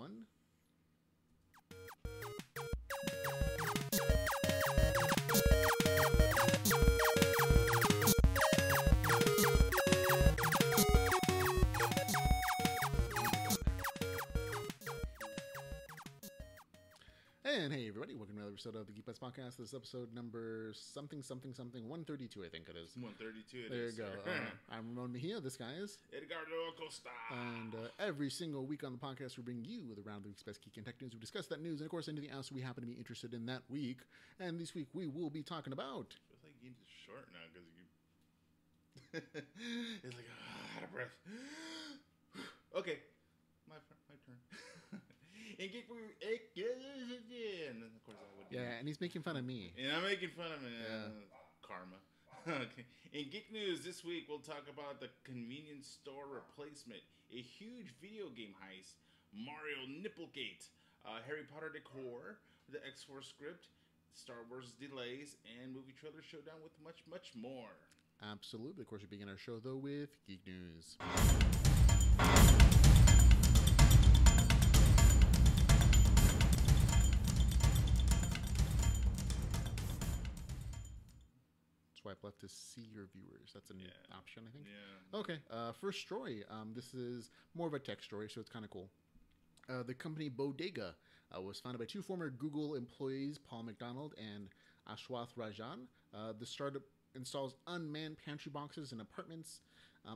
1. And hey everybody, welcome to another episode of the Geek Bytes podcast. This is episode number something 132, I think it is. 132 There you go. I'm Ramon Mejia, this guy is Edgardo, Acosta. And every single week on the podcast we bring you the round of the week's best Geek and Tech news. We discuss that news and of course anything else we happen to be interested in that week. And this week we will be talking about... Feels like game's short now because you... it's like, out of breath. Okay, my turn. And of course I would. Yeah, and he's making fun of me. And I'm making fun of him. Karma. Okay. In Geek News this week, we'll talk about the convenience store replacement, a huge video game heist, Mario Nipplegate, Harry Potter decor, the XForce script, Star Wars delays, and movie trailer Showdown with much, much more. Absolutely. Of course, we begin our show, though, with Geek News. Swipe left to see your viewers. That's a new option, I think. Yeah. Okay. First story. This is more of a tech story, so it's kind of cool. The company Bodega was founded by two former Google employees, Paul McDonald and Ashwath Rajan. The startup installs unmanned pantry boxes in apartments,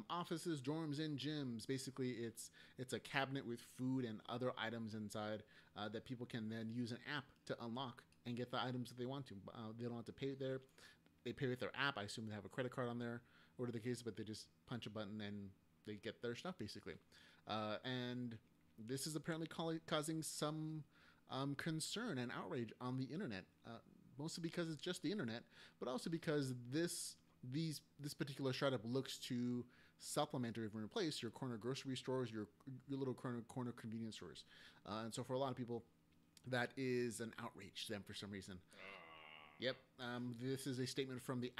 offices, dorms, and gyms. Basically, it's a cabinet with food and other items inside that people can then use an app to unlock and get the items that they want to. They don't have to pay there. They pay with their app. I assume they have a credit card on there, or the case, but they just punch a button and they get their stuff, basically. And this is apparently causing some concern and outrage on the internet, mostly because it's just the internet, but also because this particular startup looks to supplement or even replace your corner grocery stores, your little corner convenience stores. And so for a lot of people, that is an outrage to them for some reason. Yep. This is a statement from the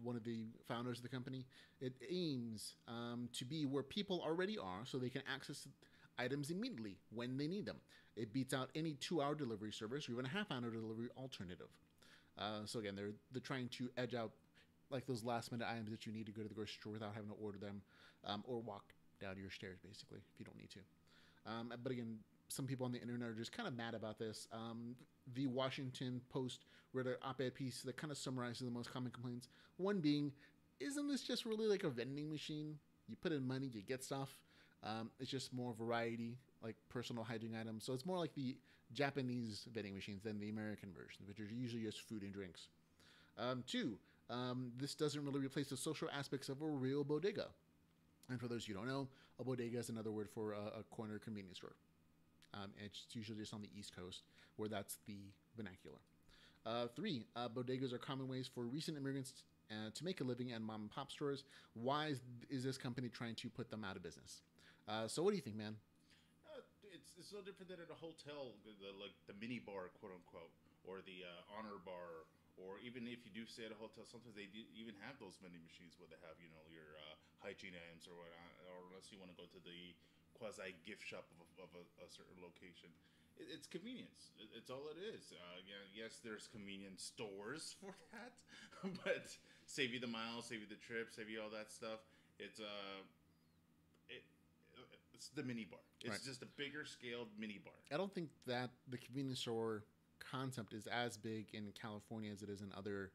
one of the founders of the company. It aims to be where people already are so they can access items immediately when they need them. It beats out any 2-hour delivery service or even a half-hour delivery alternative. So again, they're trying to edge out like those last-minute items that you need to go to the grocery store without having to order them or walk down your stairs, basically, if you don't need to. But again, some people on the internet are just kind of mad about this. The Washington Post wrote an op-ed piece that kind of summarizes the most common complaints. One being, isn't this just really like a vending machine? You put in money, you get stuff. It's just more variety, like personal hygiene items. So it's more like the Japanese vending machines than the American version, which are usually just food and drinks. Two, this doesn't really replace the social aspects of a real bodega. And for those who don't know, a bodega is another word for a corner convenience store. It's usually just on the East Coast where that's the vernacular. Three, bodegas are common ways for recent immigrants to make a living at mom and pop stores. Why is this company trying to put them out of business? So what do you think, man? It's no different than at a hotel, like the mini bar, quote unquote, or the honor bar, or even if you do stay at a hotel, sometimes they do even have those vending machines where they have, your hygiene items or whatnot, or unless you want to go to the quasi gift shop of a certain location. It's convenience. It's all it is. Yes, there's convenience stores for that, but save you the miles, save you the trip, save you all that stuff. It's the mini bar. It's just a bigger scaled mini bar. I don't think that the convenience store concept is as big in California as it is in other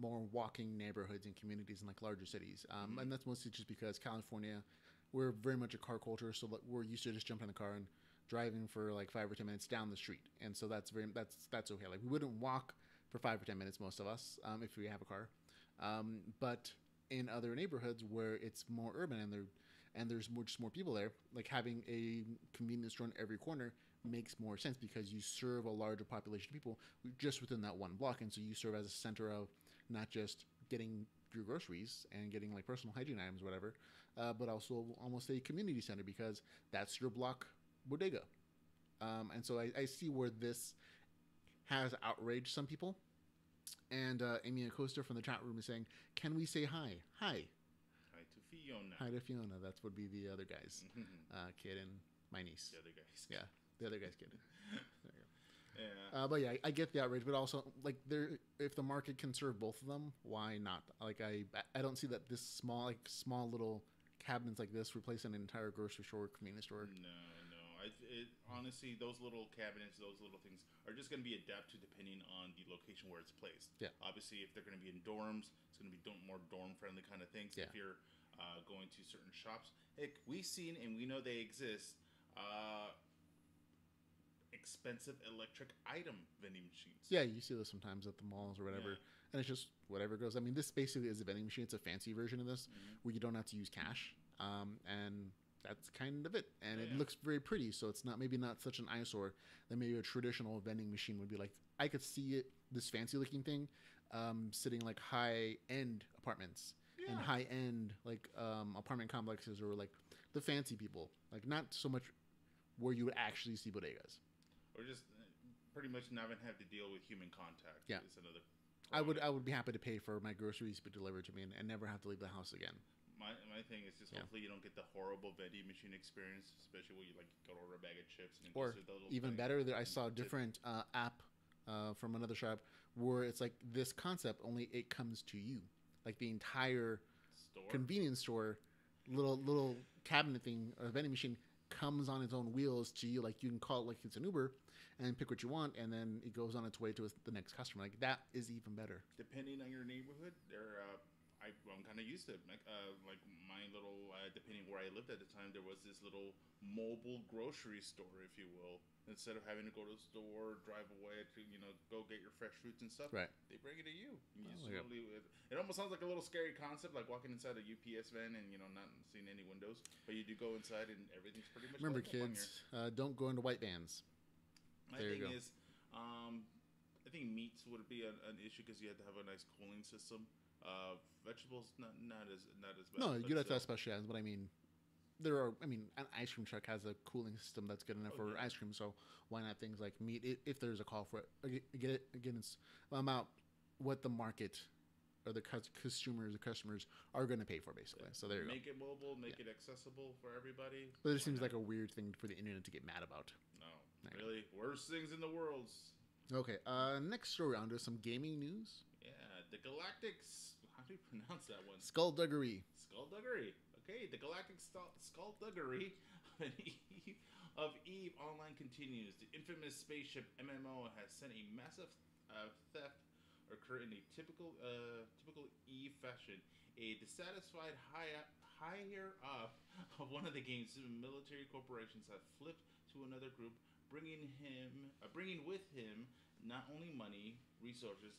more walking neighborhoods and communities in like larger cities. And that's mostly just because California, we're very much a car culture, so we're used to just jumping in the car and driving for like 5 or 10 minutes down the street, and so that's okay. Like we wouldn't walk for 5 or 10 minutes, most of us, if we have a car. But in other neighborhoods where it's more urban and there's more people there, like having a convenience store on every corner makes more sense because you serve a larger population of people just within that one block, and so you serve as a center of not just getting your groceries and getting like personal hygiene items or whatever, but also almost a community center because that's your block bodega. And so I see where this has outraged some people. And Amy Acosta from the chat room is saying, can we say hi? Hi. Hi to Fiona. Hi to Fiona. That would be the other guys, kid and my niece. The other guys. Yeah. The other guy's kid. Yeah. But yeah, I get the outrage, but also like if the market can serve both of them, why not? Like I don't see that this small little cabinets like this replace an entire grocery store, convenience store. No. Honestly, those little cabinets, those little things are just going to be adapted depending on the location where it's placed. Yeah. Obviously, if they're going to be in dorms, it's going to be more dorm friendly kind of things. Yeah. If you're going to certain shops, heck, we've seen and we know they exist. Expensive electric item vending machines. Yeah, you see those sometimes at the malls or whatever, and it's just whatever goes. I mean, this basically is a vending machine. It's a fancy version of this where you don't have to use cash, and that's kind of it. And it looks very pretty, so it's not such an eyesore that maybe a traditional vending machine would be like. I could see it, this fancy looking thing, sitting like high end apartments and high end like apartment complexes or like the fancy people, like not so much where you would actually see bodegas. Or just pretty much not even have to deal with human contact. Yeah. Is another I would be happy to pay for my groceries to be delivered to me and never have to leave the house again. My thing is just hopefully you don't get the horrible vending machine experience, especially when you like go to order a bag of chips. And Or even better, I saw a different app from another shop where it's like this concept, only it comes to you. Like the entire convenience store, little cabinet thing or vending machine comes on its own wheels to you. Like you can call it like it's an Uber and pick what you want, and then it goes on its way to the next customer. Like that is even better. Depending on your neighborhood, I'm kind of used to it. Like my little, depending where I lived at the time, there was this little mobile grocery store, if you will. Instead of having to go to the store, drive away to go get your fresh fruits and stuff, right? They bring it to you. It almost sounds like a little scary concept, like walking inside a UPS van and not seeing any windows. But you do go inside and everything's pretty much. Remember, kids, don't go into white vans. My thing is, I think meats would be an issue because you have to have a nice cooling system. Vegetables not as bad. No, you have to have special items, but I mean, an ice cream truck has a cooling system that's good enough for ice cream. So why not things like meat? If there's a call for it, again, it's about what the market or the customers are going to pay for, basically. So there you go. Make it mobile, make it accessible for everybody. But it seems like a weird thing for the internet to get mad about. No, really, worst things in the world. Okay, next story on to some gaming news. Yeah, the Galactics. How do you pronounce that one? Skullduggery. Okay, the Galactic Skullduggery of Eve Online continues. The infamous spaceship MMO has sent a massive theft occur in a typical Eve fashion. A dissatisfied higher up of one of the game's military corporations have flipped to another group, bringing with him not only money, resources,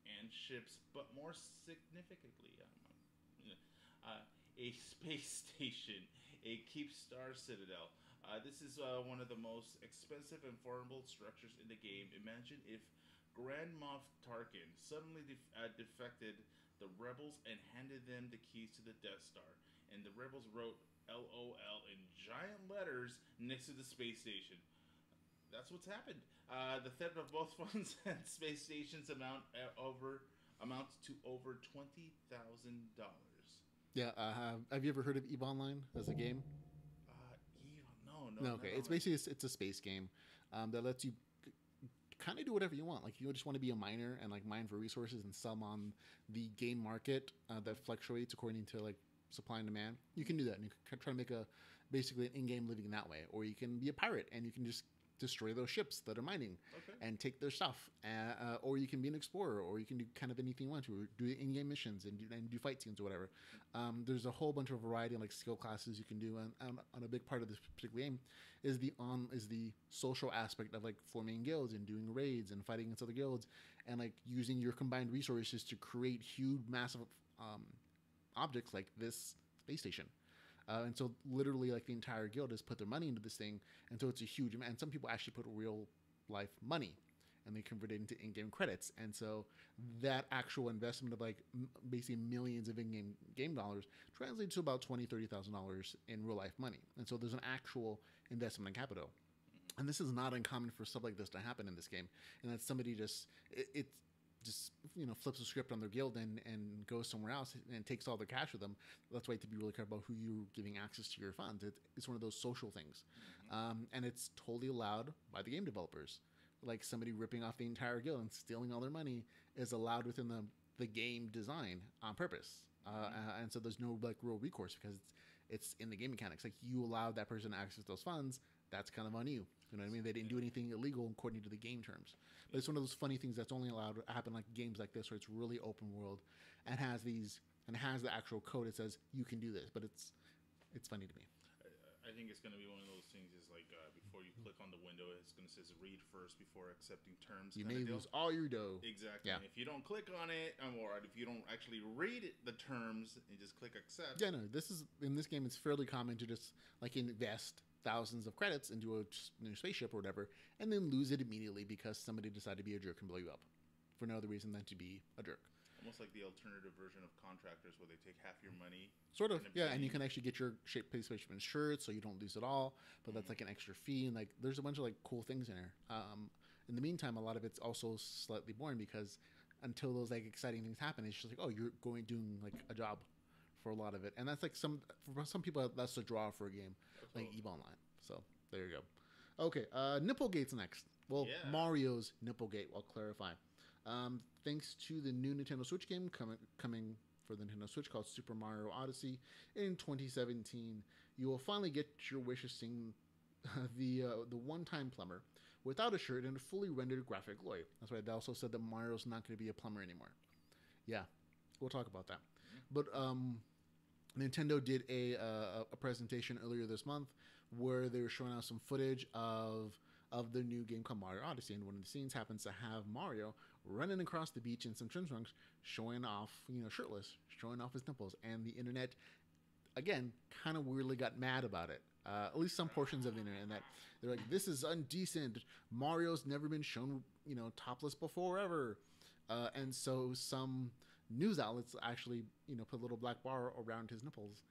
and ships, but more significantly, a space station, a Keepstar Citadel. This is one of the most expensive and formidable structures in the game. Imagine if Grand Moff Tarkin suddenly defected the rebels and handed them the keys to the Death Star, and the rebels wrote LOL in giant letters next to the space station. That's what's happened. The theft of both funds and space stations amounts to over $20,000. Yeah, have you ever heard of EVE Online as a game? No. Okay, it's basically it's a space game that lets you kind of do whatever you want. Like you just want to be a miner and like mine for resources and sell them on the game market that fluctuates according to like supply and demand. You can do that, and you can try to make basically an in-game living that way. Or you can be a pirate and you can just destroy those ships that are mining and take their stuff. Or you can be an explorer, or you can do kind of anything you want to, or do in-game missions and do fight scenes or whatever. There's a whole bunch of variety of like skill classes you can do, and a big part of this particular game is the social aspect of like forming guilds and doing raids and fighting against other guilds and like using your combined resources to create huge, massive objects like this space station. And so literally like the entire guild has put their money into this thing. And so it's a huge amount. And some people actually put real life money and they convert it into in-game credits. And so that actual investment of like basically millions of in-game game dollars translates to about $20,000, $30,000 in real life money. And so there's an actual investment in capital. And this is not uncommon for stuff like this to happen in this game. And that somebody it's just flips the script on their guild and goes somewhere else and takes all their cash with them. That's why you have to be really careful about who you're giving access to your funds. It's one of those social things, and it's totally allowed by the game developers. Like somebody ripping off the entire guild and stealing all their money is allowed within the game design on purpose, and so there's no like real recourse because it's in the game mechanics. Like you allowed that person to access those funds, that's kind of on you. You know what I mean? They didn't do anything illegal according to the game terms. But it's one of those funny things that's only allowed to happen like games like this where it's really open world and has the actual code that says you can do this. But it's funny to me. I think it's going to be one of those things is like before you click on the window, it's going to say read first before accepting terms. You may lose all your dough. Exactly. Yeah. And if you don't click on it, or if you don't actually read the terms and just click accept. Yeah, no, in this game, it's fairly common to just like invest thousands of credits into a spaceship or whatever, and then lose it immediately because somebody decided to be a jerk and blow you up for no other reason than to be a jerk. Almost like the alternative version of contractors where they take half your money. Sort of, yeah, and you can actually get your spaceship insured so you don't lose it all, but that's like an extra fee, and like there's a bunch of like cool things in there. In the meantime, a lot of it's also slightly boring because until those like exciting things happen, it's just like, oh, you're doing like a job for a lot of it, and that's like for some people that's the draw for a game like EVE Online. So there you go. Okay, Nipplegate's next. Well, yeah. Mario's Nipplegate. I'll clarify. Thanks to the new Nintendo Switch game coming for the Nintendo Switch called Super Mario Odyssey in 2017, you will finally get your wish of seeing the one-time plumber without a shirt and a fully rendered graphic glory. That's why they also said that Mario's not going to be a plumber anymore. Yeah, we'll talk about that. But Nintendo did a presentation earlier this month where they were showing us some footage of the new game called Mario Odyssey, and one of the scenes happens to have Mario running across the beach in some swim trunks, showing off, shirtless, showing off his nipples, and the internet, again, kind of weirdly got mad about it. At least some portions of the internet, and that they're like, "This is indecent. Mario's never been shown, topless before ever," and so some news outlets actually, put a little black bar around his nipples.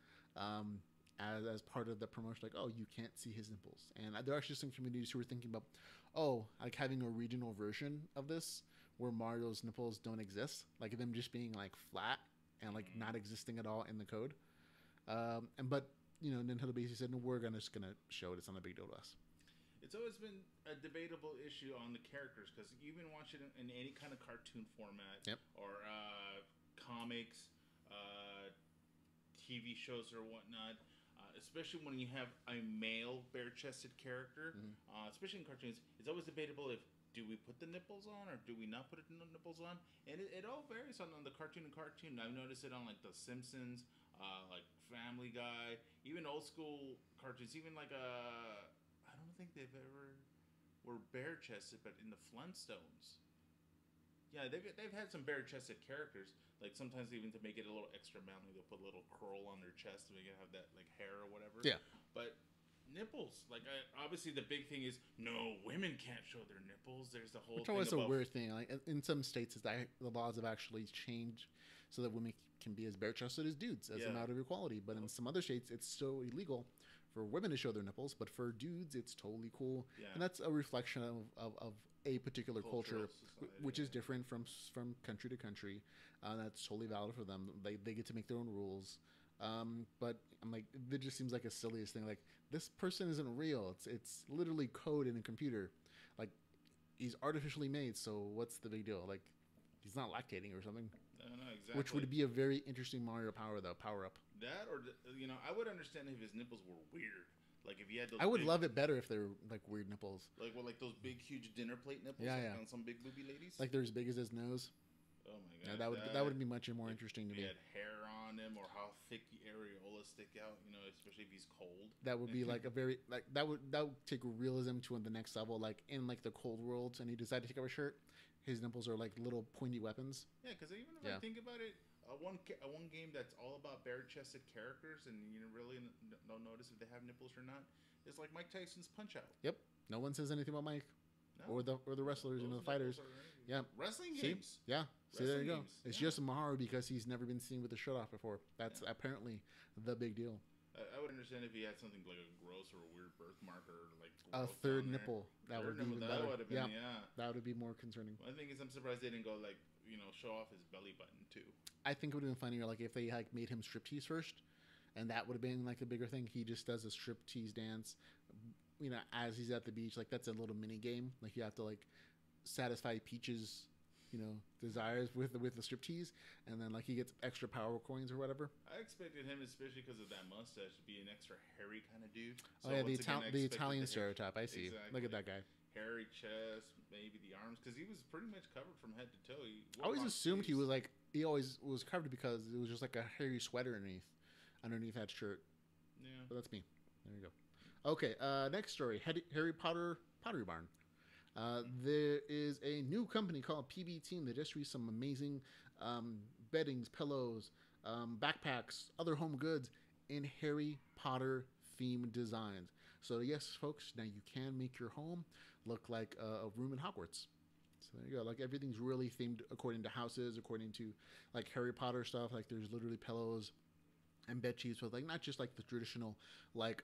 As part of the promotion, like, oh, you can't see his nipples. And there are actually some communities who are thinking about, like having a regional version of this where Mario's nipples don't exist, like them just being like flat and like not existing at all in the code. But Nintendo basically said, no, we're just gonna show it. It's not a big deal to us. It's always been a debatable issue on the characters because you even watch it in any kind of cartoon format, yep, or comics, TV shows or whatnot. Especially when you have a male bare-chested character, especially in cartoons, it's always debatable if do we put the nipples on or do we not put the nipples on, and it all varies on the cartoon to cartoon. I've noticed it on like The Simpsons, like Family Guy, even old school cartoons, even like I don't think they've ever were bare-chested, but in the Flintstones. Yeah, they've had some bare-chested characters. Like sometimes even to make it a little extra manly, they'll put a little curl on their chest to make it have that like hair or whatever. Yeah. But nipples, like obviously the big thing is no, women can't show their nipples. There's the whole. Which always a weird thing. Like in some states, is that the laws have actually changed so that women can be as bare-chested as dudes as a matter of equality. But in some other states, it's still illegal for women to show their nipples, but for dudes, it's totally cool. Yeah. And that's a reflection of a particular culture, which is different from country to country. That's totally valid for them. They get to make their own rules. But I'm like, it just seems like a silliest thing. Like, this person isn't real. It's literally code in a computer. Like, he's artificially made, so what's the big deal? Like, he's not lactating or something. No, exactly. Which would be a very interesting Mario power up. That, or I would understand if his nipples were weird. Like if you had those. I would love it better if they're like weird nipples. Like those big, huge dinner plate nipples. Yeah. On some big booby ladies. Like they're as big as his nose. Oh my god. Yeah, that would be much more interesting to me. He had hair on him, or how thick the areolas stick out. Especially if he's cold. That would be like a very that would take realism to the next level. Like in like the cold worlds, and he decided to take off his shirt. His nipples are like little pointy weapons. Yeah, because even if I think about it. One game that's all about bare-chested characters, and you really don't notice if they have nipples or not. It's like Mike Tyson's Punch-Out. Yep, no one says anything about Mike, or the wrestlers, the fighters. Yeah, wrestling games. Yeah, see, there you go. Games. It's just Maharu because he's never been seen with the shirt off before. That's apparently the big deal. I would understand if he had something like a gross or a weird birthmark or like A growth third down there. nipple. That would be even That better. would have been, yeah. That would be more concerning. One thing is, I'm surprised they didn't go like, show off his belly button too. I think it would have been funnier, like if they like made him striptease first, and that would have been like a bigger thing. He just does a striptease dance, as he's at the beach. Like that's a little mini game. Like you have to like satisfy Peach's, desires with the striptease, and then like he gets extra power coins or whatever. I expected him, especially because of that mustache, to be an extra hairy kind of dude. So the Italian stereotype. I see. Exactly. Look at that guy. Hairy chest, maybe the arms, because he was pretty much covered from head to toe. I always assumed he was like he always was covered because it was just like a hairy sweater underneath that shirt. Yeah, but that's me. There you go. Okay, next story: Harry Potter Pottery Barn. There is a new company called PB Team that just released some amazing beddings, pillows, backpacks, other home goods in Harry Potter themed designs. So yes, folks, now you can make your home look like a room in Hogwarts. So there you go. Like everything's really themed according to houses, according to like Harry Potter stuff. Like there's literally pillows and bed sheets with like not just like the traditional like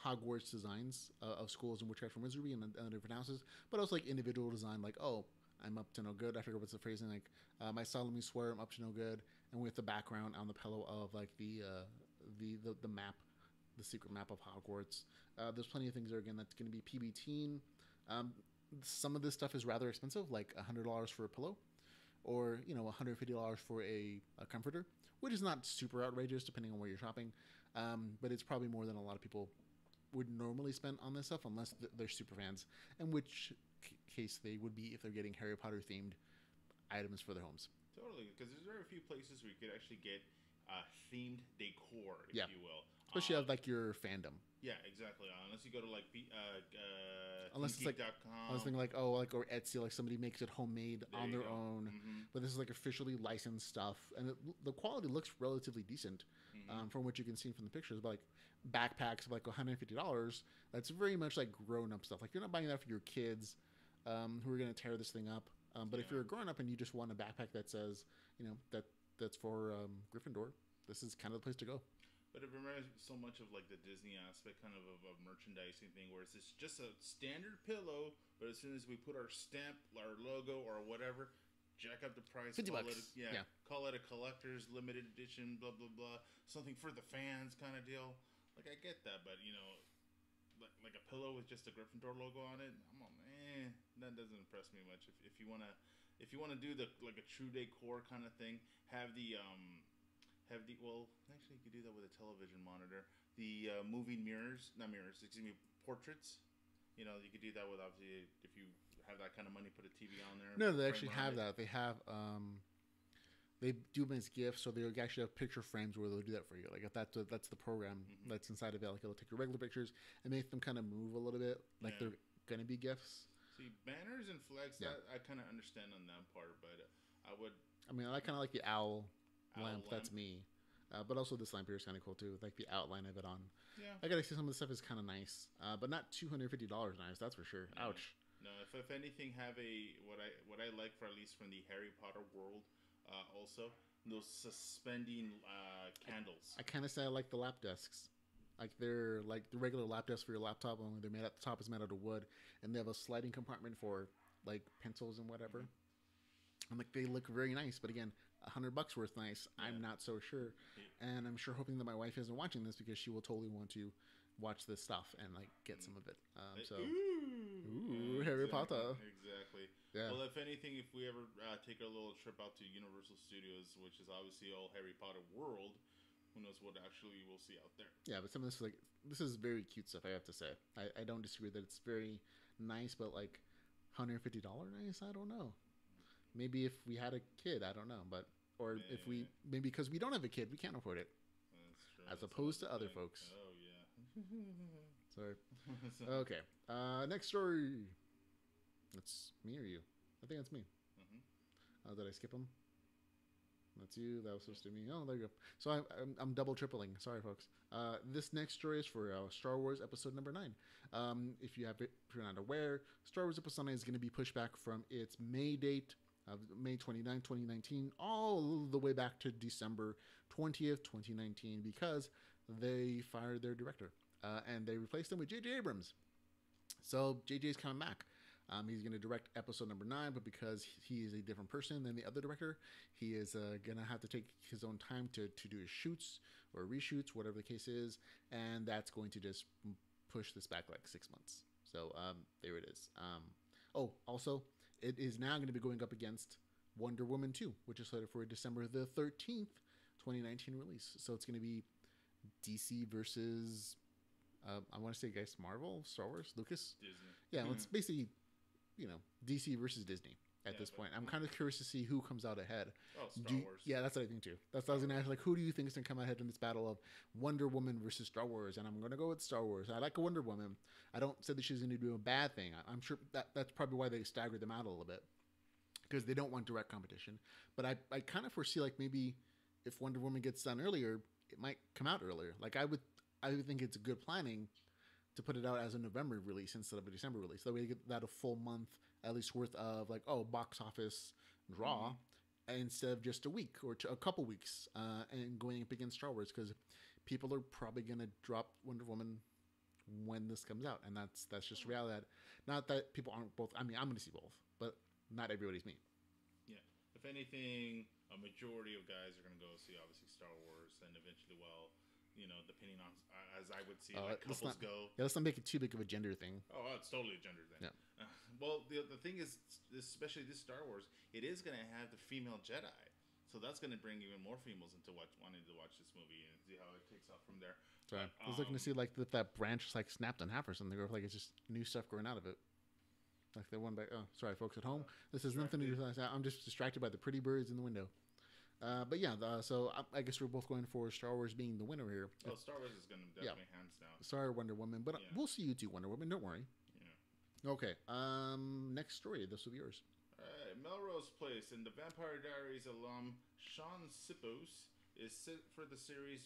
Hogwarts designs of schools and witchcraft and wizardry and different houses, but also like individual design, like I'm up to no good. I forget what's the phrasing, like my solemnly swear I'm up to no good, and with the background on the pillow of like the map, the secret map of Hogwarts. There's plenty of things there again that's going to be PB Teen. Some of this stuff is rather expensive, like $100 for a pillow, or $150 for a comforter, which is not super outrageous depending on where you're shopping, but it's probably more than a lot of people would normally spend on this stuff unless they're super fans, in which case they would be if they're getting Harry Potter themed items for their homes. Totally, because there's very few places where you could actually get themed decor, if you will. Especially of like your fandom. Yeah, exactly. Unless you go to like unless it's like I was thinking like or Etsy, like somebody makes it homemade on their own. Mm-hmm. But this is like officially licensed stuff, and the quality looks relatively decent from what you can see from the pictures. But like backpacks of like $150, that's very much like grown up stuff. Like you're not buying that for your kids who are going to tear this thing up. But if you're a grown up and you just want a backpack that says that's for Gryffindor, this is kind of the place to go. But it reminds me so much of like the Disney aspect, kind of merchandising thing, where it's just a standard pillow, but as soon as we put our stamp, our logo, or whatever, jack up the price. $50. Call it a collector's limited edition, blah blah blah, something for the fans kind of deal. Like I get that, but like a pillow with just a Gryffindor logo on it, that doesn't impress me much. If you wanna do the like a true decor kind of thing, have the well, actually you could do that with a television monitor. The moving portraits. You could do that with, obviously, if you have that kind of money, put a TV on there. No, they actually have that. They have they do them as gifts, so they actually have picture frames where they'll do that for you. Like if that's the program that's inside of it. Like it'll take your regular pictures and make them kind of move a little bit, like they're gonna be gifts. See, banners and flags, that I kind of understand on that part, but I kind of like the owl lamp. That's me. But also this lamp here is kind of cool too, with like the outline of it on. Yeah. I gotta say some of the stuff is kind of nice, but not $250 nice. That's for sure. No. Ouch. No, if anything, have what I like, for at least from the Harry Potter world, also those suspending candles. I kind of say I like the lap desks. Like they're like the regular lap desks for your laptop, only they're made at the top is made out of wood, and they have a sliding compartment for like pencils and whatever. And like they look very nice, but again, $100 worth nice. Yeah. I'm not so sure, and I'm sure hoping that my wife isn't watching this because she will totally want to watch this stuff and like get some of it. Harry Potter. Exactly. Yeah. Well, if anything, if we ever take a little trip out to Universal Studios, which is obviously all Harry Potter world, who knows what actually we'll see out there. Yeah, but some of this is very cute stuff, I have to say. I don't disagree that it's very nice, but like $150 nice, I don't know. Maybe if we had a kid, I don't know, but maybe because we don't have a kid, we can't afford it. That's true. As opposed to other folks. Oh yeah. Sorry. Okay. Next story. That's me or you? I think that's me. Did I skip them? That's you. That was supposed to be me. Oh, there you go. So I'm double tripling. Sorry, folks. This next story is for Star Wars Episode number 9. If you're not aware, Star Wars Episode 9 is going to be pushed back from its May date of May 29, 2019, all the way back to December 20th, 2019, because they fired their director, and they replaced him with J.J. Abrams. So J.J.'s coming back. He's going to direct episode number 9, but because he is a different person than the other director, he is going to have to take his own time to do his shoots or reshoots, whatever the case is, and that's going to just push this back like 6 months. So there it is. Also, it is now going to be going up against Wonder Woman 2, which is slated for December the 13th, 2019 release. So it's going to be DC versus, I want to say, guys, Marvel, Star Wars, Lucas? Disney. Yeah, it's basically, DC versus Disney at this point. I'm kind of curious to see who comes out ahead. Oh, Star Wars. Yeah, that's what I think too. That's what I was going to ask. Like, who do you think is going to come ahead in this battle of Wonder Woman versus Star Wars? And I'm going to go with Star Wars. I like Wonder Woman. I don't say that she's going to do a bad thing. I'm sure that's probably why they staggered them out a little bit, because they don't want direct competition. But I kind of foresee, like, maybe if Wonder Woman gets done earlier, it might come out earlier. Like, I would think it's a good planning to put it out as a November release instead of a December release. That way you get that a full month at least worth of, like, box office draw, instead of just a week or a couple weeks, and going up against Star Wars, because people are probably going to drop Wonder Woman when this comes out, and that's just reality. Not that people aren't both. I mean, I'm going to see both, but not everybody's me. Yeah. If anything, a majority of guys are going to go see, obviously, Star Wars, and eventually, depending on, as I would see, couples go. Yeah, let's not make it too big of a gender thing. Oh, it's totally a gender thing. Yeah. Well, the thing is, especially this Star Wars, it is going to have the female Jedi. So that's going to bring even more females into wanting to watch this movie and see how it takes off from there. Sorry. I was looking to see, like, that branch like snapped in half or something, or like it's just new stuff growing out of it. Like the one by, sorry, folks at home. This has nothing to do with that. I'm just distracted by the pretty birds in the window. But yeah, so I guess we're both going for Star Wars being the winner here. Oh, Star Wars is going to definitely hands down. Sorry, Wonder Woman, but we'll see you do Wonder Woman. Don't worry. Yeah. Okay. Next story. This will be yours. All right. Melrose Place and the Vampire Diaries alum Sean Sipos is set for the series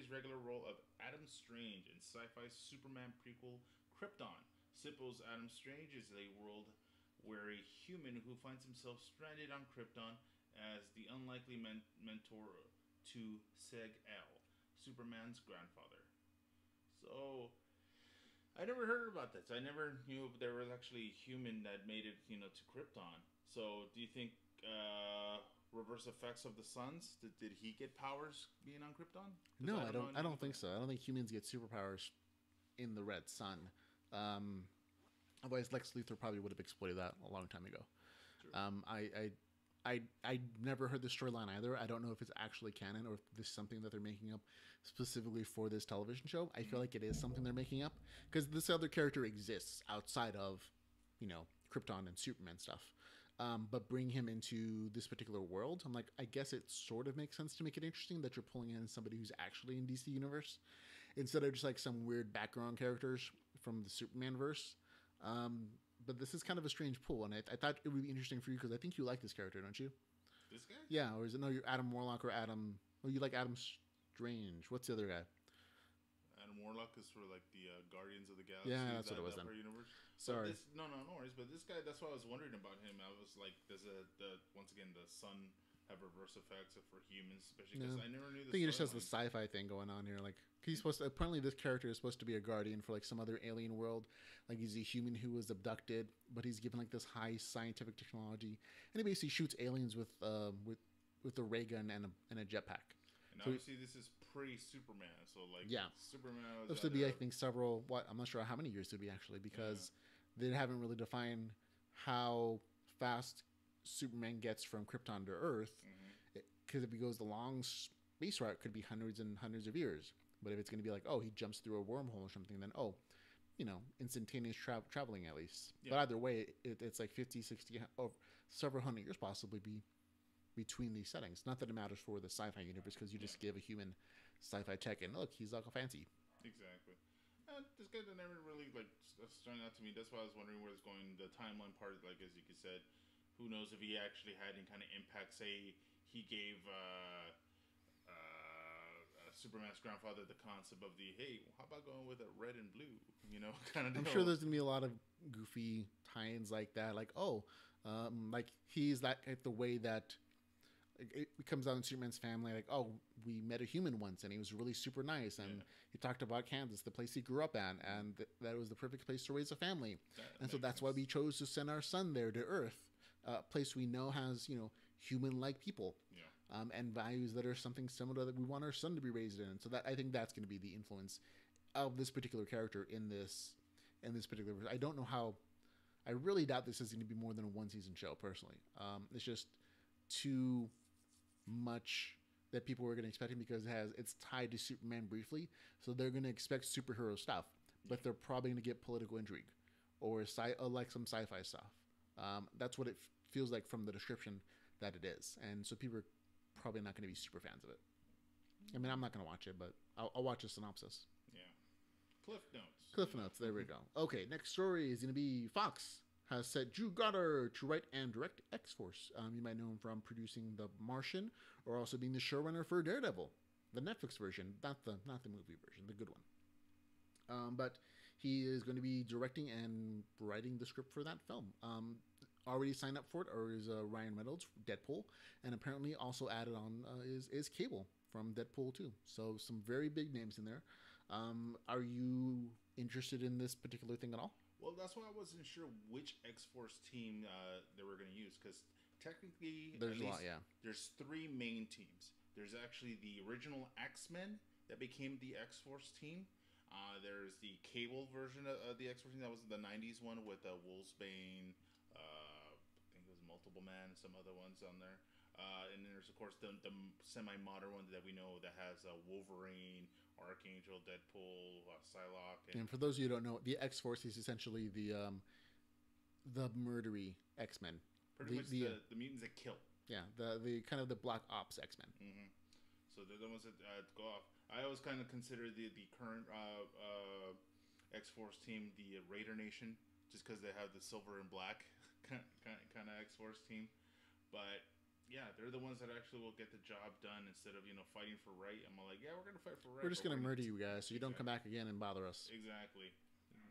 regular role of Adam Strange in sci-fi Superman prequel Krypton. Sipos' Adam Strange is a world-weary human who finds himself stranded on Krypton as the unlikely mentor to Seg-El, Superman's grandfather. So, I never heard about this. I never knew there was actually a human that made it, to Krypton. So, do you think reverse effects of the suns? Did he get powers being on Krypton? No, I don't think so. I don't think humans get superpowers in the Red Sun. Otherwise, Lex Luthor probably would have exploited that a long time ago. I never heard the storyline either. I don't know if it's actually canon or if this is something that they're making up specifically for this television show. I feel like it is something they're making up because this other character exists outside of, Krypton and Superman stuff. But bring him into this particular world, I'm like, I guess it sort of makes sense to make it interesting that you're pulling in somebody who's actually in DC Universe instead of just like some weird background characters from the Superman verse. But this is kind of a strange pull, and I thought it would be interesting for you because I think you like this character, don't you? This guy? Yeah, or is it you're Adam Warlock or Adam? Oh, you like Adam Strange. What's the other guy? Adam Warlock is for like the Guardians of the Galaxy. Yeah, that's what it was then. Universe. Sorry. No worries. But this guy, that's what I was wondering about him. I was like, does once again the sun have reverse effects for humans, especially because I never knew. I think he just has the sci-fi thing going on here. Like he's supposed to. Apparently, this character is supposed to be a guardian for like some other alien world. Like he's a human who was abducted, but he's given like this high scientific technology, and he basically shoots aliens with a ray gun and a jetpack. And obviously, this is pre-Superman, so like Superman was supposed to be, I think, several. I'm not sure how many years to be actually because they haven't really defined how fast Superman gets from Krypton to Earth. Because if he goes the long space route, it could be hundreds and hundreds of years. But if it's going to be like, he jumps through a wormhole or something, then instantaneous traveling at least. Yeah. But either way, it's like 50, 60, several hundred years possibly between these settings. Not that it matters for the sci-fi universe because you just give a human sci-fi tech and look, he's like a fancy. Exactly. This guy that never really starting out to me. That's why I was wondering where it's going. The timeline part, like as you said, who knows if he actually had any kind of impact. Say he gave Superman's grandfather the concept of how about going with a red and blue, kind of deal. I'm sure there's gonna be a lot of goofy tie-ins like that, like like he's that the way that it comes out in Superman's family, like, oh, we met a human once, and he was really super nice, and he talked about Kansas, the place he grew up at, and that was the perfect place to raise a family, and so that's why we chose to send our son there to Earth, a place we know has human-like people, and values that are something similar that we want our son to be raised in. So that I think that's going to be the influence of this particular character in this particular. I don't know how. I really doubt this is going to be more than a one-season show, personally. It's just too much that people were going to expect him because it's tied to Superman briefly, so they're going to expect superhero stuff, but they're probably going to get political intrigue or like some sci-fi stuff. That's what it feels like from the description that it is, and so people are probably not going to be super fans of it. I mean, I'm not going to watch it, but I'll watch a synopsis. Yeah. Cliff Notes. Cliff Notes, there we go. Okay, next story is going to be Fox has set Drew Goddard to write and direct X-Force. You might know him from producing The Martian or also being the showrunner for Daredevil, the Netflix version, not the movie version, the good one. But he is going to be directing and writing the script for that film. Already signed up for it is Ryan Reynolds, Deadpool, and apparently also added on is Cable from Deadpool 2. So some very big names in there. Are you interested in this particular thing at all? Well, that's why I wasn't sure which X-Force team they were going to use, because technically there's a lot, yeah. There's three main teams. There's actually the original X-Men that became the X-Force team. There's the Cable version of the X-Force team. That was the 90s one with Wolfsbane, I think it was Multiple Man, some other ones on there. And then there's, of course, the semi-modern one that we know that has Wolverine, Archangel, Deadpool, Psylocke. And for those of you who don't know, the X-Force is essentially the murdery X-Men. Pretty much the mutants that kill. Yeah, the kind of the Black Ops X-Men. Mm-hmm. So they're the ones that go off. I always kind of consider the current X-Force team the Raider Nation, just because they have the silver and black kind of X-Force team. But yeah, they're the ones that actually will get the job done instead of fighting for right. I'm like, yeah, we're gonna fight for right. We're just gonna murder you guys, so you don't come back again and bother us. Exactly.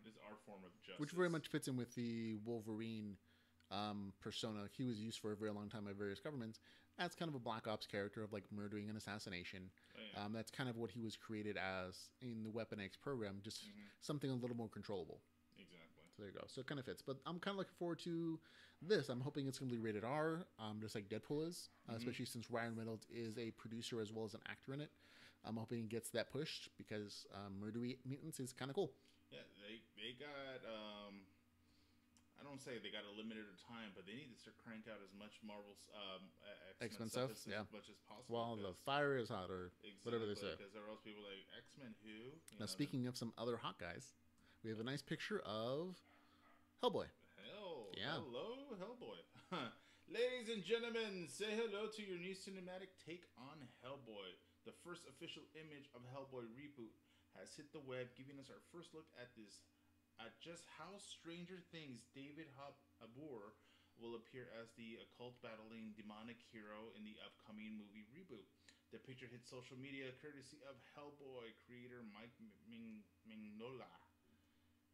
This is our form of justice, which very much fits in with the Wolverine persona. He was used for a very long time by various governments as kind of a Black Ops character of like murdering and assassination. Oh, yeah. That's kind of what he was created as in the Weapon X program, just something a little more controllable. Exactly. So there you go. So it kind of fits. But I'm kind of looking forward to this. I'm hoping it's going to be rated R, just like Deadpool is, especially since Ryan Reynolds is a producer as well as an actor in it. I'm hoping he gets that pushed because murdery mutants is kind of cool. Yeah, they got I don't say they got a limited time, but they need to start crank out as much Marvel's X-Men stuff as much as possible. While the fire is hot, or whatever they say. Because there are also people like X-Men who. Now, speaking of some other hot guys, we have a nice picture of Hellboy. Hello, Hellboy. Ladies and gentlemen, say hello to your new cinematic take on Hellboy. The first official image of Hellboy reboot has hit the web, giving us our first look at just how Stranger Things David Harbour will appear as the occult-battling demonic hero in the upcoming movie reboot. The picture hit social media courtesy of Hellboy creator Mike Mignola.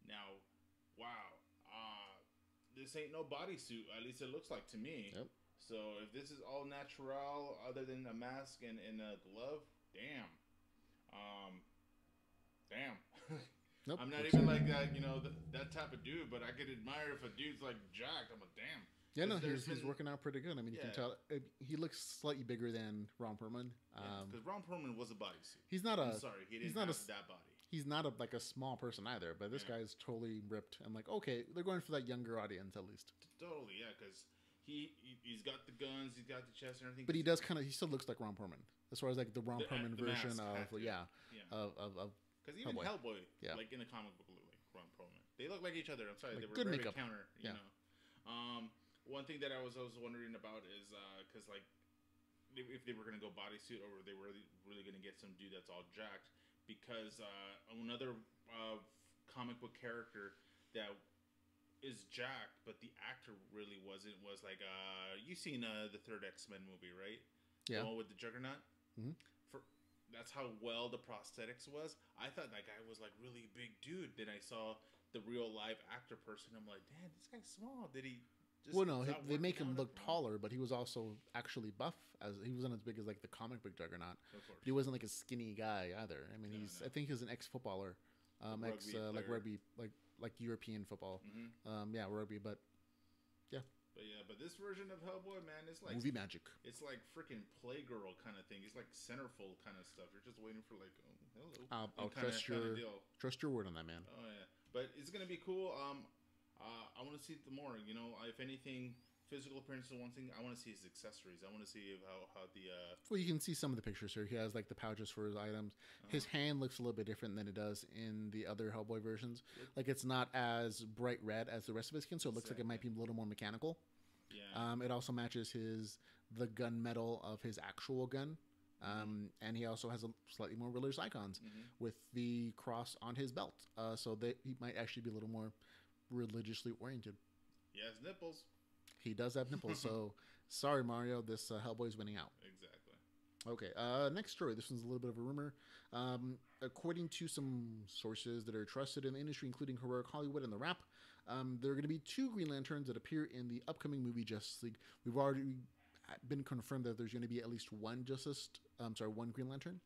Now, wow. This ain't no bodysuit. At least it looks like to me. Yep. So if this is all natural, other than a mask and a glove, damn. Damn. Nope. I'm not even like that, that type of dude. But I could admire if a dude's like jacked. I'm like, damn. Yeah, no, he's working out pretty good. I mean, you can tell he looks slightly bigger than Ron Perlman. Because Ron Perlman was a bodysuit. He's not a. I'm sorry, he didn't have that body. He's not like a small person either, but this guy's totally ripped. I'm like, okay, they're going for that younger audience at least. Totally, yeah, because he's got the guns, he's got the chest and everything. But he still looks like Ron Perlman as far as like the Ron Perlman version of because even Hellboy, like in the comic book, look like Ron Perlman. They look like each other. I'm sorry, like they were good very makeup. counter. You know, one thing that I was wondering about is because like if they were gonna go bodysuit or they were really gonna get some dude that's all jacked. Because another comic book character that is jacked, but the actor really wasn't, was like you seen the third X-Men movie, right? Yeah. The one with the Juggernaut. Mm-hmm. That's how well the prosthetics was. I thought that guy was like really big dude. Then I saw the real live actor person. I'm like, damn, this guy's small. Did just Well, no, not they make working him out look at the moment. taller, but he was also actually buff. As he wasn't as big as like the comic book Juggernaut. Of course. But he wasn't like a skinny guy either. I mean, No, he's no. I think he's an ex-footballer, ex rugby like player. rugby, like European football. Mm-hmm. Yeah, rugby, but But this version of Hellboy, man, it's like movie magic. it's like freaking Playgirl kind of thing. It's like centerfold kind of stuff. You're just waiting for like, oh, hello. I'll kinda deal. trust your word on that, man. Oh yeah, but it's gonna be cool. I want to see the more. You know, if anything, physical appearance is one thing. I want to see his accessories. I want to see how the. Well, you can see some of the pictures here. He has like the pouches for his items. His hand looks a little bit different than it does in the other Hellboy versions. Like it's not as bright red as the rest of his skin, so it looks like it might be a little more mechanical. Yeah. It also matches the gunmetal of his actual gun. And he also has a slightly more religious icons with the cross on his belt. So he might actually be a little more religiously oriented. He has nipples. He does have nipples. So sorry, Mario, this Hellboy's winning out. Exactly. Okay, next story. This one's a little bit of a rumor. According to some sources that are trusted in the industry, including Heroic Hollywood and The Wrap, there are going to be 2 Green Lanterns that appear in the upcoming movie Justice League. We've already been confirmed that there's going to be at least one one Green Lantern.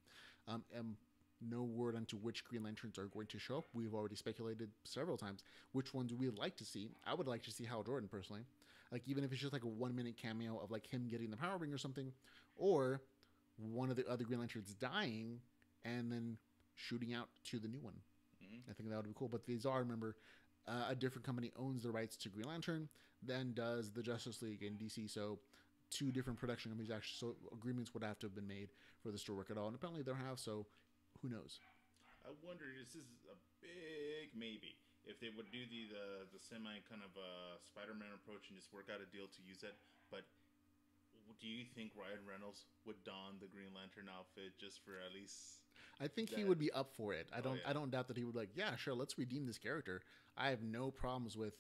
And no word onto which Green Lanterns are going to show up. We've already speculated several times which ones we'd like to see. I would like to see Hal Jordan personally. Like even if it's just like a 1-minute cameo of like him getting the power ring or something, or one of the other Green Lanterns dying and then shooting out to the new one. I think that would be cool. But these are, remember, a different company owns the rights to Green Lantern than does the Justice League in DC. So 2 different production companies actually, so agreements would have to have been made for this to work at all. And apparently they have, so who knows? I wonder, this is a big maybe, if they would do the semi kind of Spider-Man approach and just work out a deal to use it. But do you think Ryan Reynolds would don the Green Lantern outfit just for at least? I think he would be up for it. I yeah. don't doubt that he would be like, yeah, sure, let's redeem this character. I have no problems with,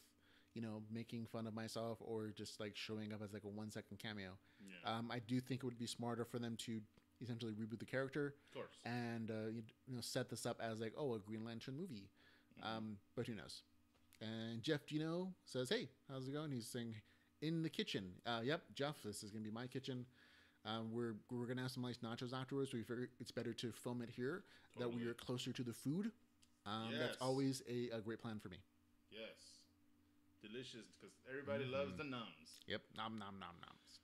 making fun of myself or just like showing up as like a 1-second cameo. Yeah. I do think it would be smarter for them to essentially reboot the character, Of course. and set this up as like, oh, a Green Lantern movie. But who knows? And Jeff Gino says, hey, how's it going? He's saying, in the kitchen. Yep, Jeff, this is gonna be my kitchen. We're gonna have some nice nachos afterwards. We figure it's better to film it here, that we are closer to the food. That's always a great plan for me. Yes, delicious because everybody loves the nuns. Yep, nom nom nom noms.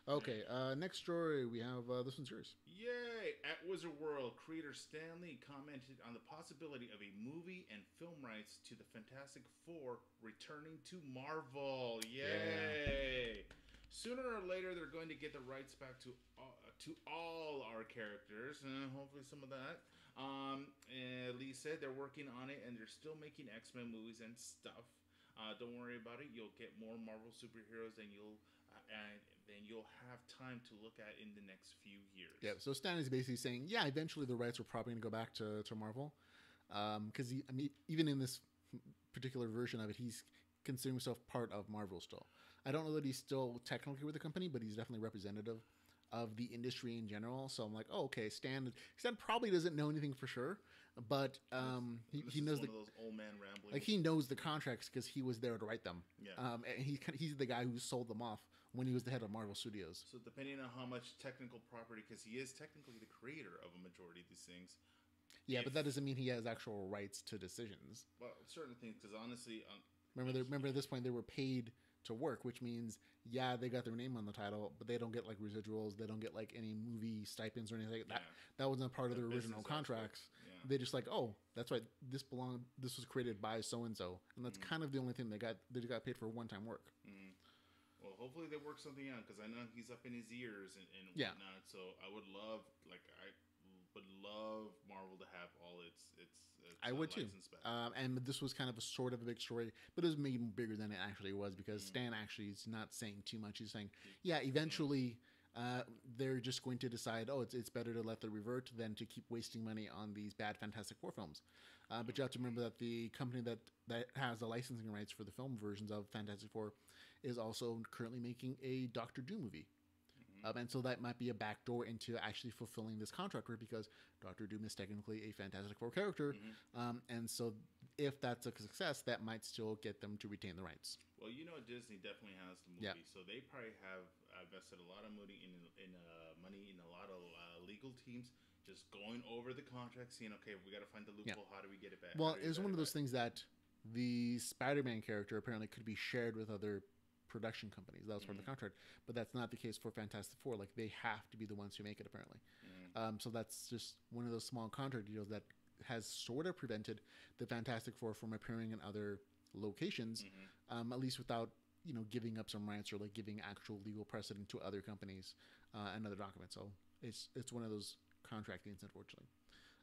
Okay, next story we have. This one's yours. Yay! At Wizard World, creator Stan Lee commented on the possibility of a movie and film rights to the Fantastic Four returning to Marvel. Yay! Yeah. Sooner or later, they're going to get the rights back to all our characters, and hopefully some of that. Lee said they're working on it, and they're still making X-Men movies and stuff. Don't worry about it. You'll get more Marvel superheroes, and then you'll have time to look at in the next few years. Yeah. So Stan is basically saying, yeah, eventually the rights are probably going to go back to Marvel, because even in this particular version of it, he's considering himself part of Marvel still. I don't know that he's still technically with the company, but he's definitely representative of the industry in general. So I'm like, oh, okay, Stan probably doesn't know anything for sure, but he knows one of those old man ramblings. Like he knows the contracts because he was there to write them. Yeah. And he's the guy who sold them off when he was the head of Marvel Studios. So depending on how much technical property, because he is technically the creator of a majority of these things. Yeah, but that doesn't mean he has actual rights to decisions. Well, certain things, because honestly, remember at this point they were paid to work, which means they got their name on the title, but they don't get like residuals, they don't get like any movie stipends or anything like that. That wasn't part of their original contracts. They just like, oh, that's right, this was created by so and so, and that's kind of the only thing they got paid for one-time work. Well, hopefully they work something out, because I know he's up in his ears and whatnot. So I would love Marvel to have all its I would too. And this was kind of a sort of a big story, but it was made bigger than it actually was, because Stan actually is not saying too much. He's saying, eventually they're just going to decide, oh, it's better to let them revert than to keep wasting money on these bad Fantastic Four films. But you have to remember that the company that has the licensing rights for the film versions of Fantastic Four is also currently making a Doctor Doom movie. And so that might be a backdoor into actually fulfilling this contract, because Doctor Doom is technically a Fantastic Four character. And so if that's a success, that might still get them to retain the rights. Well, Disney definitely has the movie, so they probably have invested a lot of money in a lot of legal teams, just going over the contract, seeing, okay, we got to find the loophole. How do we get it back? Well, it's one of those things that the Spider-Man character apparently could be shared with other production companies. That was part of the contract, but that's not the case for Fantastic Four. Like, they have to be the ones who make it, apparently. So that's just one of those small contract deals that has sort of prevented the Fantastic Four from appearing in other locations, at least without giving up some rights or like giving actual legal precedent to other companies and other documents. So it's one of those contract things, unfortunately.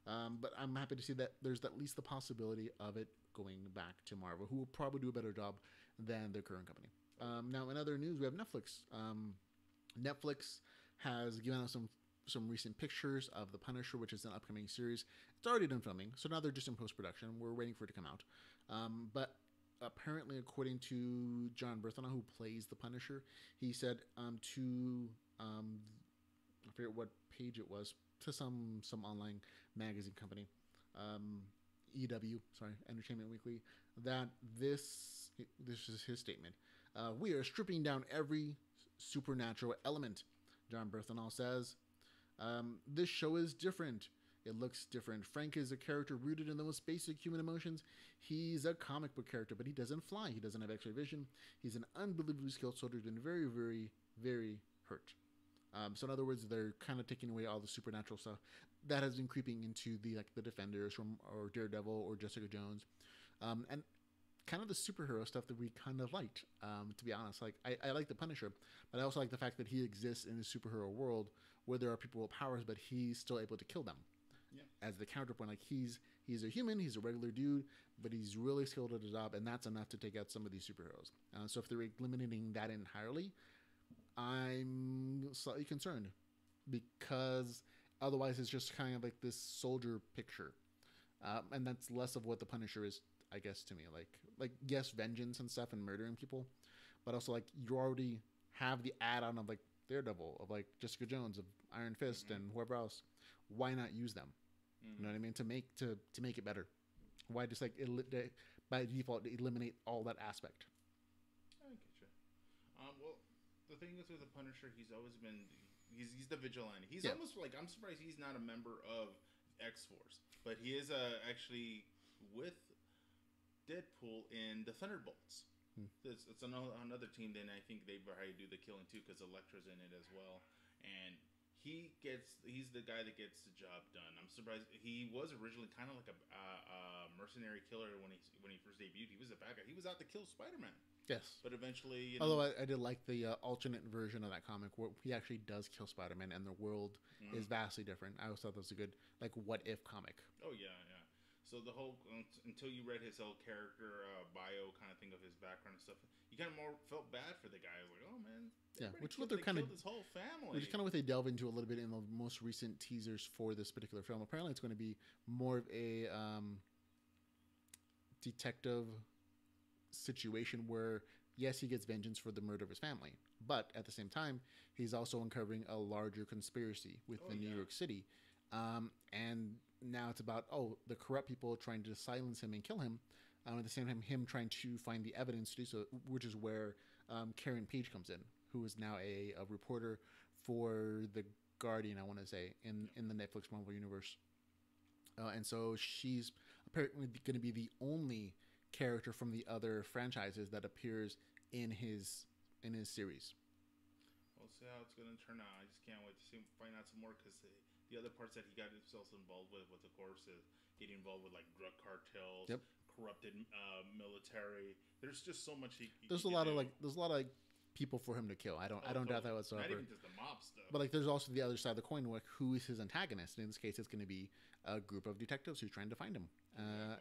But I'm happy to see that there's at least the possibility of it going back to Marvel, who will probably do a better job than their current company. Now, in other news, we have Netflix. Netflix has given us some recent pictures of The Punisher, which is an upcoming series. It's already done filming, so now they're just in post-production. We're waiting for it to come out. But apparently, according to John Berthona, who plays The Punisher, he said to I forget what page it was, to some online magazine company, Entertainment Weekly, that this is his statement. We are stripping down every supernatural element. John Berthonal says, this show is different. It looks different. Frank is a character rooted in the most basic human emotions. He's a comic book character, but he doesn't fly. He doesn't have X-ray vision. He's an unbelievably skilled soldier who's been very, very, very hurt. So in other words, they're kind of taking away all the supernatural stuff that has been creeping into the Defenders or Daredevil or Jessica Jones, and kind of the superhero stuff that we kind of liked. To be honest, like I like the Punisher, but I also like the fact that he exists in a superhero world where there are people with powers, but he's still able to kill them. Yeah. As the counterpoint, like he's a human, he's a regular dude, but he's really skilled at the job, and that's enough to take out some of these superheroes. So if they're eliminating that entirely, I'm slightly concerned, because otherwise it's just kind of like this soldier picture, and that's less of what the Punisher is, I guess, to me. Like yes, vengeance and stuff and murdering people, but also like you already have the add-on of like Daredevil, of like Jessica Jones, of Iron Fist, and whoever else. Why not use them? You know what I mean? To make it better. Why just like by default eliminate all that aspect? I get you. Well, the thing is with the Punisher, he's always been he's the vigilante. He's almost like, I'm surprised he's not a member of XForce, but he is actually with Deadpool in the Thunderbolts. It's another team. Then I think they probably do the killing too, because Elektra's in it as well, and he's the guy that gets the job done. I'm surprised. He was originally kind of like a mercenary killer when he first debuted. He was a bad guy. He was out to kill Spider-Man. Yes, but eventually, although I did like the alternate version of that comic where he actually does kill Spider-Man, and the world is vastly different. I always thought that was a good like what if comic. Oh yeah. So the whole until you read his whole character bio kind of thing of his background and stuff, you kind of more felt bad for the guy. I was like, oh man, which what they're kind of his whole family. Which is kind of what they delve into a little bit in the most recent teasers for this particular film. Apparently, it's going to be more of a detective situation where yes, he gets vengeance for the murder of his family, but at the same time, he's also uncovering a larger conspiracy within New York City, and now it's about the corrupt people trying to silence him and kill him, at the same time him trying to find the evidence to do so, which is where Karen Page comes in, who is now a reporter for The Guardian, I want to say, in the Netflix Marvel universe, and so she's apparently going to be the only character from the other franchises that appears in his series. We'll see how it's going to turn out. I just can't wait to find out some more, because the other parts that he got himself involved with of course, is getting involved with like drug cartels, corrupted military. There's just so much. There's a lot of people for him to kill. I don't doubt that whatsoever. Not even just the mob stuff. But like, there's also the other side of the coin. Like, who is his antagonist? In this case, it's going to be a group of detectives who's trying to find him,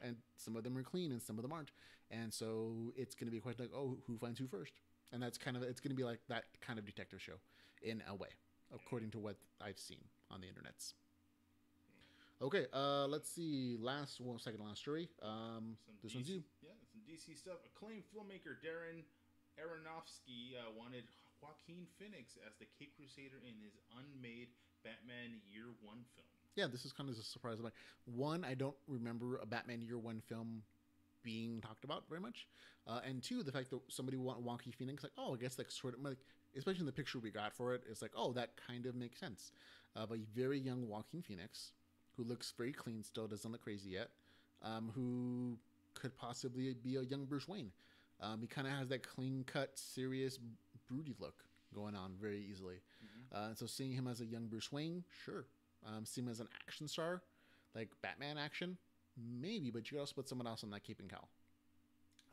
and some of them are clean and some of them aren't. And so it's going to be a question like, who finds who first? And that's it's going to be like that kind of detective show in a way, according to what I've seen on the internets. Okay, let's see. Second last story. This one's you. Yeah, some DC stuff. Acclaimed filmmaker Darren Aronofsky wanted Joaquin Phoenix as the Cape Crusader in his unmade Batman Year One film. Yeah, this is kind of a surprise. Like, one, I don't remember a Batman Year One film being talked about very much. And two, the fact that somebody want Wonky Phoenix, like, oh, I guess like sort of like, especially in the picture we got for it, it's like, oh, that kind of makes sense. Of a very young Walking Phoenix who looks very clean still, doesn't look crazy yet, who could possibly be a young Bruce Wayne. He kind of has that clean cut, serious, broody look going on very easily. And so seeing him as a young Bruce Wayne, sure. See him as an action star, like Batman action, maybe, but you could also put someone else on that cape and cowl.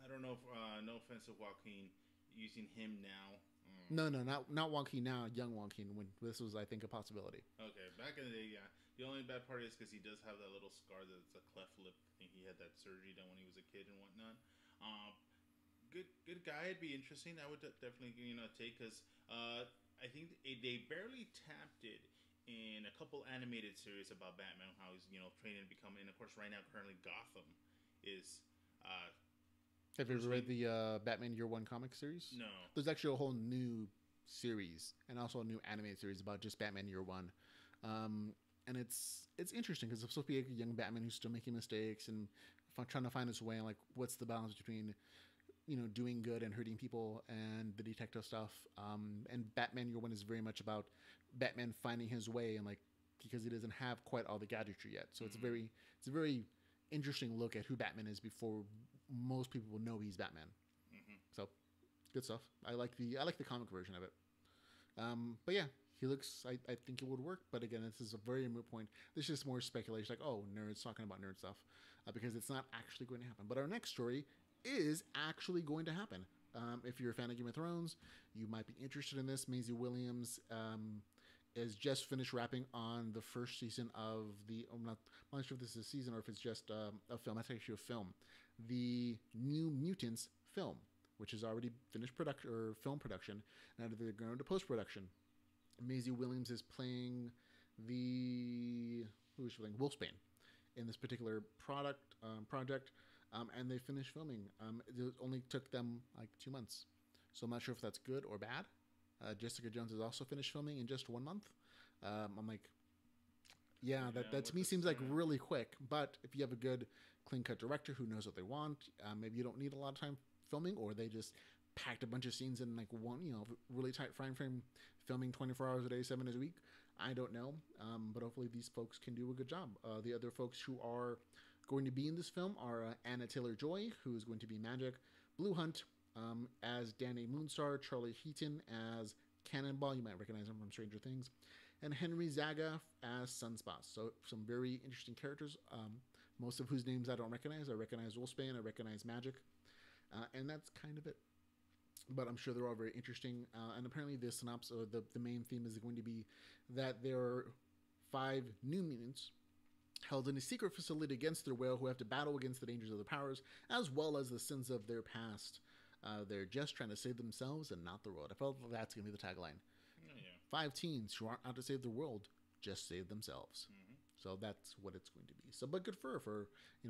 I don't know if, no offense to Joaquin, using him now. No, not Joaquin now, young Joaquin, when this was, I think, a possibility. Okay, back in the day, yeah. The only bad part is because he does have that little scar that's a cleft lip. I think he had that surgery done when he was a kid and whatnot. Good guy. It'd be interesting. I would definitely, take, because I think they barely tapped it in a couple animated series about Batman, how he's, training to become, and of course right now currently Gotham is... Have you ever read the Batman Year One comic series? No. There's actually a whole new series and also a new animated series about just Batman Year One. And it's interesting because it's supposed to be a young Batman who's still making mistakes and trying to find his way, and like what's the balance between doing good and hurting people and the detective stuff. And Batman Year One is very much about Batman finding his way, and like because he doesn't have quite all the gadgetry yet. So it's a very interesting look at who Batman is before most people will know he's Batman. So good stuff. I like the comic version of it. But yeah, he looks, I think it would work, but again, this is a very moot point. This is just more speculation, like, oh, nerds talking about nerd stuff, because it's not actually going to happen. But our next story is actually going to happen. If you're a fan of Game of Thrones, you might be interested in this. Maisie Williams is just finished wrapping on the first season of the, I'm not sure if this is a season or if it's just a film. That's actually a film. The New Mutants film, which is already finished film production. Now they're going into post-production. Maisie Williams is playing who is she playing? Wolfsbane in this particular project, and they finished filming. It only took them like 2 months, so I'm not sure if that's good or bad. Jessica Jones has also finished filming in just 1 month. I'm like, yeah, that to me seems like really quick. But if you have a good, clean-cut director who knows what they want, maybe you don't need a lot of time filming, or they just packed a bunch of scenes in like one, really tight frame, filming 24 hours a day, 7 days a week. I don't know, but hopefully these folks can do a good job. The other folks who are going to be in this film are Anna Taylor-Joy, who is going to be Magic, Blue Hunt as Danny Moonstar, Charlie Heaton as Cannonball, you might recognize him from Stranger Things, and Henry Zaga as Sunspot. So some very interesting characters, most of whose names I don't recognize. I recognize Wolfsbane, I recognize Magic, and that's kind of it. But I'm sure they're all very interesting. And apparently the synopsis, or the main theme is going to be that there are 5 new mutants held in a secret facility against their will who have to battle against the dangers of the powers as well as the sins of their past. They're just trying to save themselves and not the world. I felt that's going to be the tagline. Yeah. 5 teens who aren't out to save the world, just save themselves. So that's what it's going to be. So, but good for her for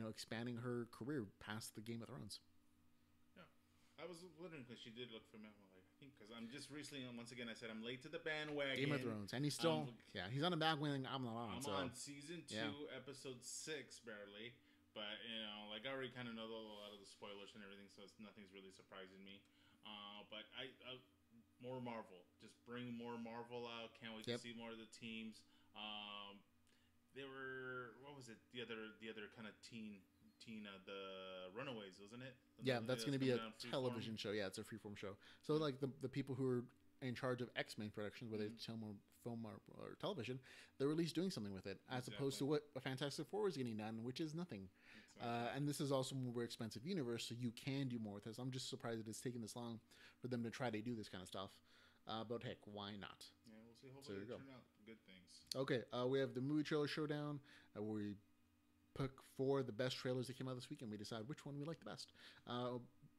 expanding her career past the Game of Thrones. I was wondering because she did look familiar. I think because I'm just recently, once again, I said I'm late to the bandwagon. Game of Thrones, and he's still, he's on the bandwagon. I'm not on. I'm on season 2, episode 6, barely. But I already kind of know a lot of the spoilers and everything, so nothing's really surprising me. But I more Marvel, just bring more Marvel out. Can't wait to see more of the teams. There were what was it? The other kind of teen. The Runaways, wasn't it? That's going to be a television show. Yeah, it's a freeform show. So like the people who are in charge of X-Men productions, whether it's film or television, they're at least doing something with it, as opposed to what a Fantastic Four is getting done, which is nothing. And this is also a more expensive universe, so you can do more with this. I'm just surprised that it's taken this long for them to try to do this kind of stuff. But heck, why not? Yeah, we'll see. Hopefully they turn out good things. Okay, we have the movie trailer Showdown, where we pick 4 the best trailers that came out this week, and we decide which one we like the best.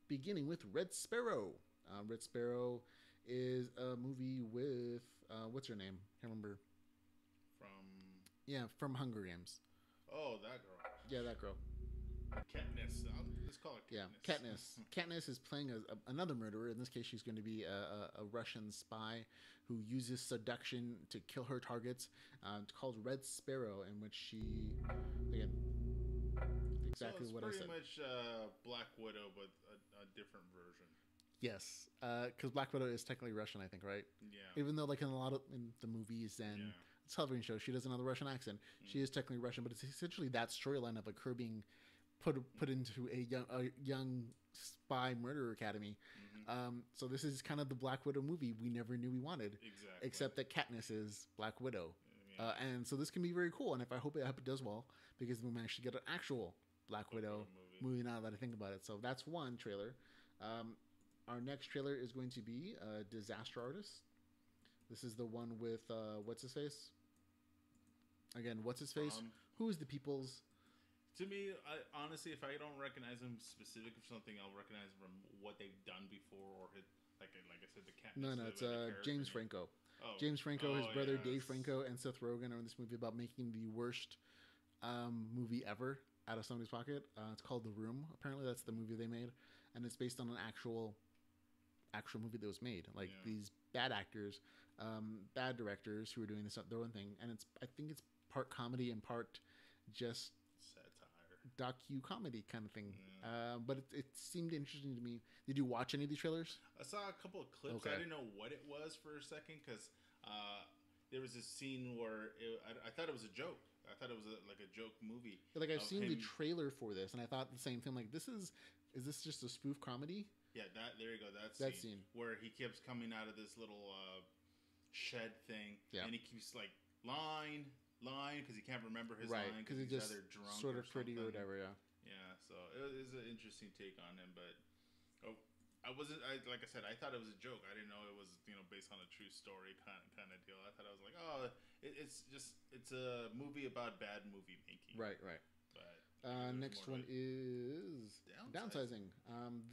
Beginning with Red Sparrow. Red Sparrow is a movie with what's her name? Can't remember. From Hunger Games. Oh, that girl. Yeah, that girl. Katniss. Let's call her Katniss. Yeah, Katniss is playing another murderer. In this case, she's going to be a Russian spy who uses seduction to kill her targets. It's called Red Sparrow, in which she, again, exactly so what I it's said. pretty much Black Widow, but a different version. Yes, because Black Widow is technically Russian, I think, right? Yeah. Even though, like in a lot of in the movies and television shows, she doesn't have the Russian accent. She is technically Russian, but it's essentially that storyline of like her being put into a young spy murder academy. So this is kind of the Black Widow movie we never knew we wanted, Exactly. except that Katniss is Black Widow, Yeah. and so this can be very cool. And if I hope it does well, because we managed to get an actual Black Widow movie now that I think about it. So that's one trailer. Our next trailer is going to be Disaster Artist. This is the one with what's his face? Again, what's his face? Who is the people's? To me, honestly, if I don't recognize him specific of something, I'll recognize him from what they've done before, or like I said, the cat. No, it's James Franco. Oh. James Franco, his brother yes. Dave Franco, and Seth Rogen are in this movie about making the worst movie ever out of somebody's pocket. It's called The Room. Apparently, that's the movie they made, and it's based on an actual movie that was made. Like these bad actors, bad directors who are doing their own thing, and I think it's part comedy and part just docu-comedy kind of thing. But it seemed interesting to me. Did you watch any of these trailers? I saw a couple of clips. Okay. I didn't know what it was for a second because there was this scene where I thought it was a joke. I thought it was like a joke movie. Like I've seen the trailer for this, and I thought the same thing. Like is this just a spoof comedy? Yeah, there you go. That scene where he keeps coming out of this little shed thing, and he keeps like line because he can't remember his line because he's just either drunk sort of or pretty something. or whatever. Yeah. So it is an interesting take on him, but I wasn't. Like I said, I thought it was a joke. I didn't know it was based on a true story kind of deal. I thought I was like, oh, it's a movie about bad movie making. Right. But next one is Downsizing.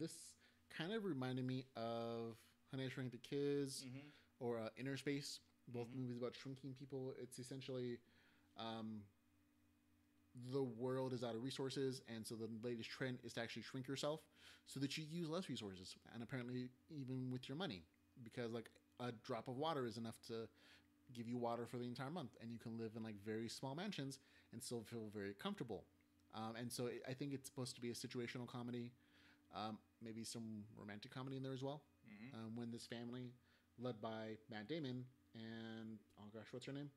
This kind of reminded me of Honey, I Shrunk the Kids or Inner Space. Both movies about shrinking people. It's essentially the world is out of resources, and so the latest trend is to actually shrink yourself so that you use less resources, and apparently even with your money, because like a drop of water is enough to give you water for the entire month, and you can live in like very small mansions and still feel very comfortable. And so I think it's supposed to be a situational comedy, maybe some romantic comedy in there as well. When this family, led by Matt Damon and oh gosh, what's her name?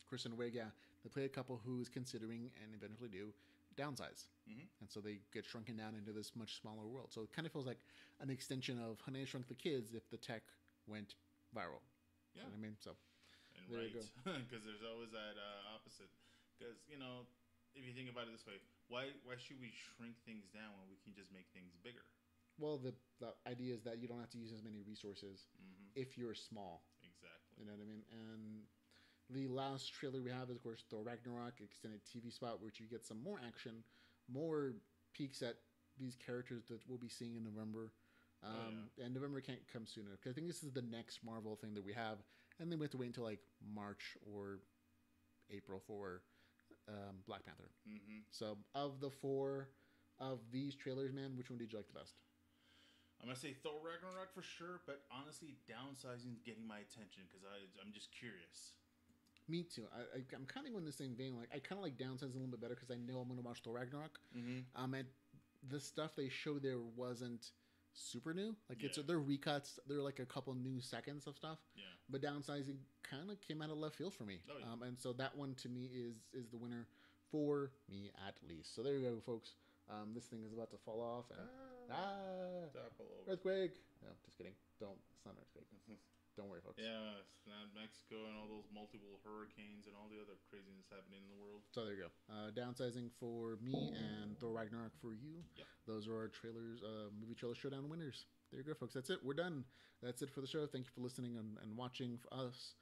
Kristen Wiig, yeah. They play a couple who is considering and eventually do downsize, and so they get shrunken down into this much smaller world. So it kind of feels like an extension of Honey, I Shrunk the Kids if the tech went viral. Yeah, you know what I mean. So and there you go. Because there's always that opposite. Because if you think about it this way, why should we shrink things down when we can just make things bigger? Well, the idea is that you don't have to use as many resources if you're small. Exactly. You know what I mean? And the last trailer we have is, of course, Thor Ragnarok extended TV spot, which you get some more action, more peeks at these characters that we'll be seeing in November. And November can't come sooner because I think this is the next Marvel thing that we have, and then we have to wait until like March or April for Black Panther. So, of the four of these trailers, man, which one did you like the best? I'm gonna say Thor Ragnarok for sure, but honestly, downsizing is getting my attention because I'm just curious. Me too. I'm kind of in the same vein. Like I kind of like downsizing a little bit better because I know I'm going to watch Thor Ragnarok. And the stuff they showed there wasn't super new. Like they're recuts. They're like a couple new seconds of stuff. Yeah. But downsizing kind of came out of left field for me. Oh, yeah. And so that one to me is the winner for me at least. So there you go, folks. This thing is about to fall off. And, earthquake. No, just kidding. Don't. It's not an earthquake. Don't worry, folks. Yeah, it's not Mexico and all those multiple hurricanes and all the other craziness happening in the world. So there you go. Downsizing for me and Thor Ragnarok for you. Yep. Those are our trailers, movie trailer showdown winners. There you go, folks. That's it. We're done. That's it for the show. Thank you for listening and watching for us.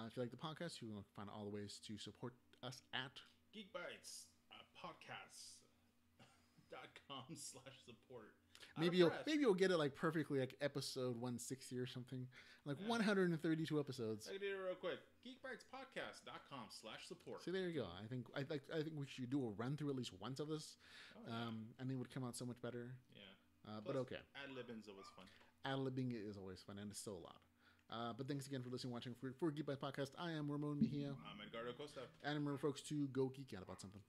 If you like the podcast, you will find all the ways to support us at Geek Bytes podcast.com/support. Maybe you'll get it like perfectly, like episode 160 or something, like 132 episodes. I can do it real quick. Geekbytespodcast.com/support. See, there you go. I think we should do a run through at least once of this, and it would come out so much better. Yeah. But okay. Ad-libbing's always fun. Ad-libbing is always fun, and it's still a lot. But thanks again for listening, watching for Geek Bytes Podcast. I am Ramon Mejia. I'm Edgardo Acosta. And remember, folks, to go geek out about something.